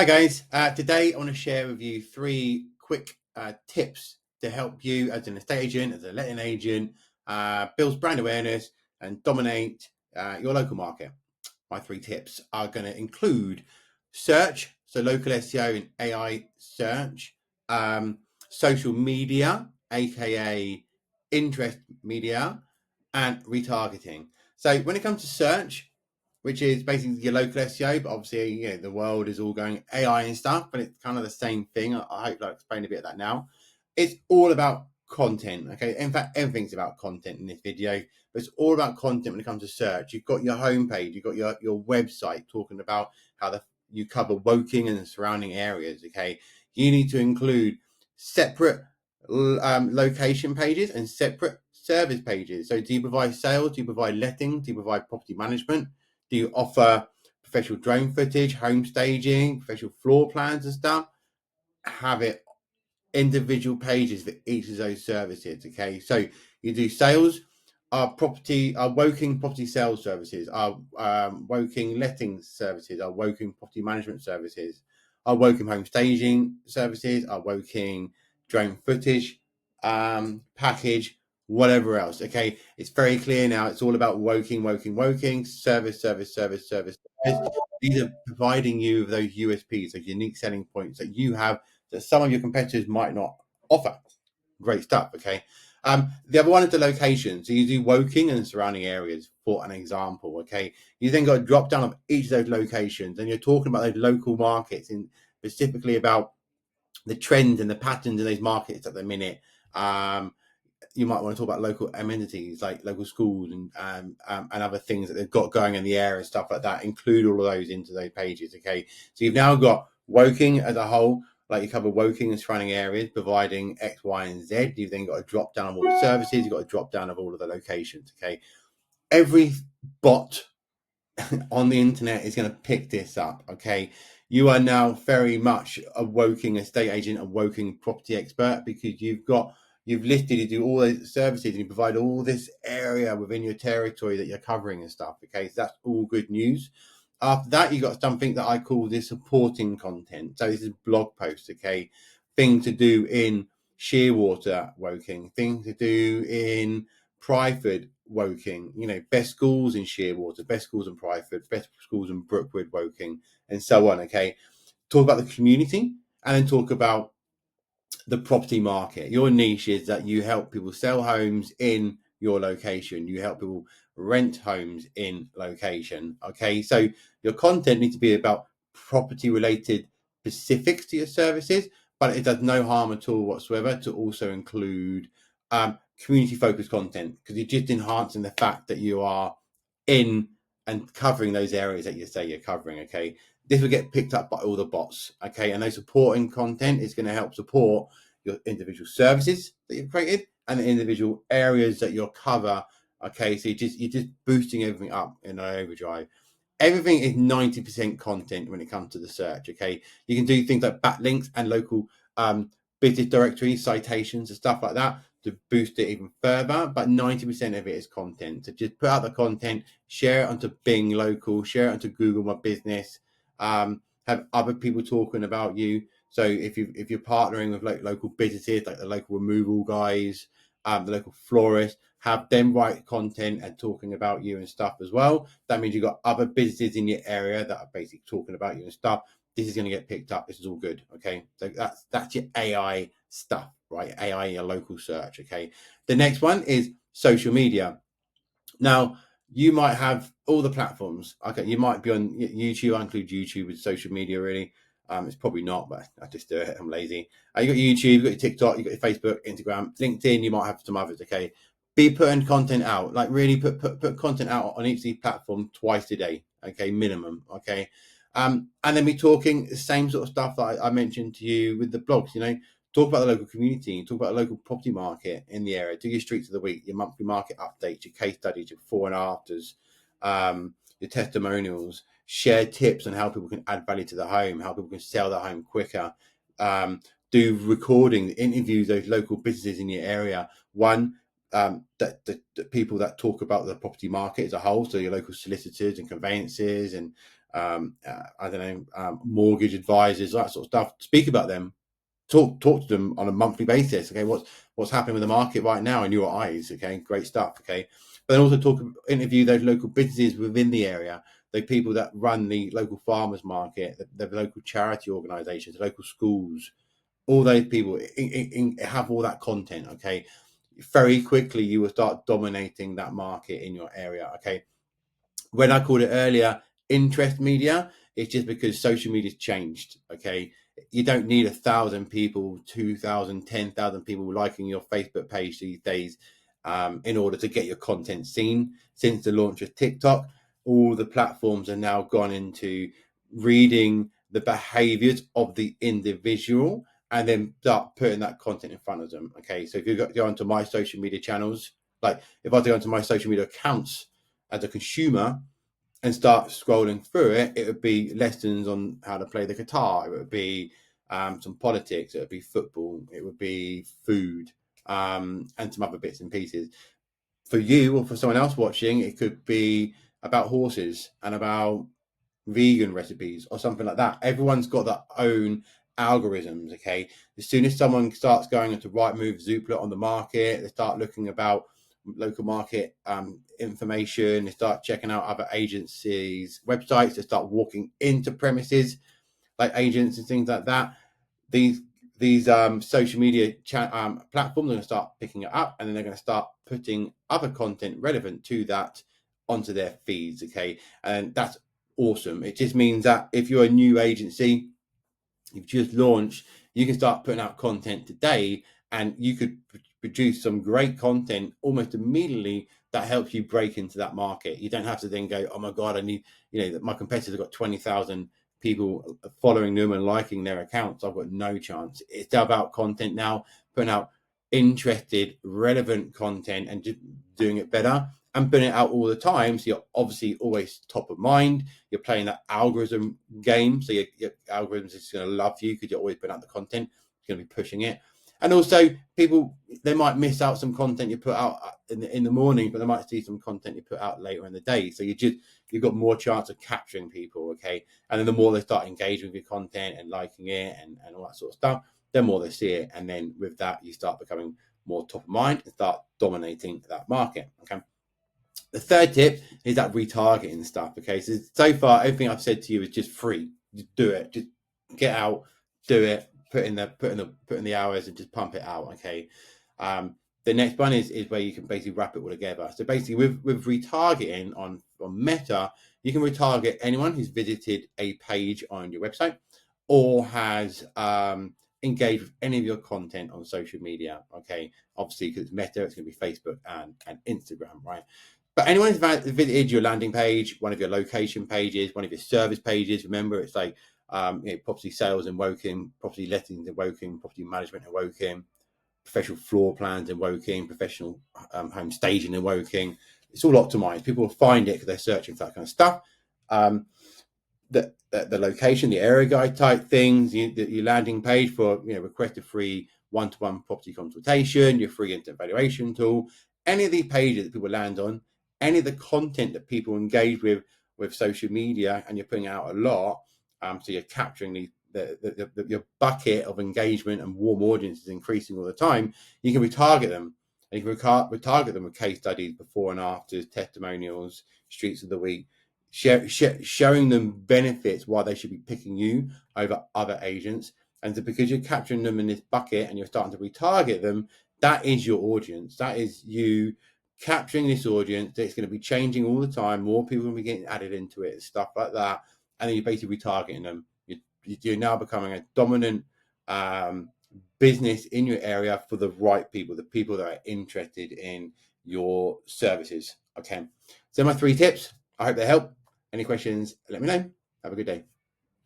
Hi guys, today I want to share with you three quick tips to help you as an estate agent, as a letting agent, build brand awareness and dominate your local market. My three tips are going to include search, so local SEO and AI search, social media, aka interest media, and retargeting. So when it comes to search, which is basically your local SEO, but obviously the world is all going AI and stuff, but it's kind of the same thing. I hope I'll explain a bit of that now. It's all about content. Okay, in fact, everything's about content in this video, but it's all about content when it comes to search. You've got your homepage, you've got your website talking about how you cover Woking and the surrounding areas. Okay, you need to include separate location pages and separate service pages. So do you provide sales? Do you provide letting? Do you provide property management? Do you offer professional drone footage, home staging, professional floor plans and stuff? Have it individual pages for each of those services. Okay, so you do sales, our Woking property sales services, our Woking letting services, our Woking property management services, our Woking home staging services, our Woking drone footage package, whatever else. Okay, it's very clear now. It's all about Woking, service, service, service, service. These are providing you with those USPs, those unique selling points that you have that some of your competitors might not offer. Great stuff. Okay. The other one is the location. So you do Woking and surrounding areas, for an example. Okay. You then got a drop down of each of those locations, and you're talking about those local markets, and specifically about the trends and the patterns in those markets at the minute. You might want to talk about local amenities like local schools and other things that they've got going in the area and stuff like that. Include all of those into those pages. Okay, so you've now got Woking as a whole, like you cover Woking and surrounding areas, providing X, Y, and Z. You've then got a drop down of all the services. You've got a drop down of all of the locations. Okay, every bot on the internet is going to pick this up. Okay, you are now very much a Woking estate agent, a Woking property expert, because you've listed, you do all those services and you provide all this area within your territory that you're covering and stuff. Okay, so that's all good news. After that, you got something that I call the supporting content. So this is blog posts. Okay, things to do in Shearwater, Woking, things to do in Pryford, Woking, best schools in Shearwater, best schools in Pryford, best schools in Brookwood, Woking, and so on. Okay, talk about the community and then talk about the property market. Your niche is that you help people sell homes in your location. You help people rent homes in location. Okay, so your content needs to be about property related specifics to your services, but it does no harm at all whatsoever to also include community focused content, because you're just enhancing the fact that you are in and covering those areas that you say you're covering. Okay, this will get picked up by all the bots. Okay, and those supporting content is going to help support your individual services that you've created and the individual areas that you'll cover. Okay, so you're just boosting everything up in an overdrive. Everything is 90% content when it comes to the search. Okay, you can do things like backlinks and local business directories, citations, and stuff like that to boost it even further, but 90% of it is content. So just put out the content, share it onto Bing Local, share it onto Google My Business, have other people talking about you. So if you're partnering with like local businesses, like the local removal guys, the local florist, have them write content and talking about you and stuff as well. That means you've got other businesses in your area that are basically talking about you and stuff. This is going to get picked up. This is all good. Okay, so that's your AI stuff, right? AI, your local search. Okay, the next one is social media. Now, you might have all the platforms. Okay, you might be on YouTube. I include YouTube with social media, really. It's probably not, but I just do it. I'm lazy. You got YouTube, you got your TikTok, you got your Facebook, Instagram, LinkedIn. You might have some others. Okay, be putting content out. Like really put content out on each of these platforms twice a day. Okay, minimum. Okay, and then be talking the same sort of stuff that I mentioned to you with the blogs. Talk about the local community, talk about the local property market in the area, do your streets of the week, your monthly market updates, your case studies, your before and afters, your testimonials, share tips on how people can add value to the home, how people can sell their home quicker, do recording, interviews those local businesses in your area. One, the people that talk about the property market as a whole, so your local solicitors and conveyancers and I don't know, mortgage advisors, that sort of stuff. Speak about them. Talk to them on a monthly basis. Okay, what's happening with the market right now in your eyes? Okay, great stuff. Okay, but then also interview those local businesses within the area, the people that run the local farmers market, the local charity organisations, the local schools, all those people have all that content. Okay, very quickly you will start dominating that market in your area. Okay, when I called it earlier interest media, it's just because social media's changed. Okay, you don't need 1,000 people, 2,000, 10,000 people liking your Facebook page these days in order to get your content seen. Since the launch of TikTok, all the platforms are now gone into reading the behaviors of the individual and then start putting that content in front of them. Okay, so if you go onto my social media channels, like if I go onto my social media accounts as a consumer and start scrolling through it, it would be lessons on how to play the guitar. It would be some politics. It would be football. It would be food and some other bits and pieces. For you or for someone else watching, it could be about horses and about vegan recipes or something like that. Everyone's got their own algorithms. Okay, as soon as someone starts going into Rightmove, Zoopla on the market, they start looking about local market information. They start checking out other agencies' websites. They start walking into premises like agents and things like that. These social media platforms are going to start picking it up, and then they're going to start putting other content relevant to that onto their feeds. Okay, and that's awesome. It just means that if you're a new agency, you've just launched, you can start putting out content today, and you could produce some great content almost immediately that helps you break into that market. You don't have to then go, oh my god, I need, my competitors have got 20,000 people following them and liking their accounts. I've got no chance. It's about content now, putting out interested, relevant content and just doing it better and putting it out all the time. So you're obviously always top of mind. You're playing that algorithm game. So your algorithm is just going to love you because you're always putting out the content. It's going to be pushing it. And also people, they might miss out some content you put out in the morning, but they might see some content you put out later in the day. So you've got more chance of capturing people. Okay. And then the more they start engaging with your content and liking it and all that sort of stuff, the more they see it. And then with that, you start becoming more top of mind and start dominating that market. Okay. The third tip is that retargeting stuff. Okay, so far everything I've said to you is just free. Just do it. Just get out, do it. Put in the hours and just pump it out. Okay. The next one is where you can basically wrap it all together. So basically, with retargeting on Meta, you can retarget anyone who's visited a page on your website or has engaged with any of your content on social media. Okay, obviously because it's Meta, it's going to be Facebook and Instagram, right? But anyone who's visited your landing page, one of your location pages, one of your service pages, remember it's like property sales in Woking, property lettings in Woking, property management in Woking, professional floor plans in Woking, professional home staging in Woking. It's all optimized. People will find it because they're searching for that kind of stuff. The location, the area guide type things, your landing page for request a free one-to-one property consultation, your free instant valuation tool, any of these pages that people land on, any of the content that people engage with social media, and you're putting out a lot, so you're capturing your bucket of engagement and warm audience is increasing all the time. You can retarget them, and you can retarget them with case studies, before and afters, testimonials, streets of the week, showing them benefits why they should be picking you over other agents. And so because you're capturing them in this bucket and you're starting to retarget them, that is your audience. That is you capturing this audience. It's going to be changing all the time. More people will be getting added into it, stuff like that. And then you're basically retargeting them. You're now becoming a dominant business in your area for the right people, the people that are interested in your services. Okay. So my 3 tips. I hope they help. Any questions, let me know. Have a good day.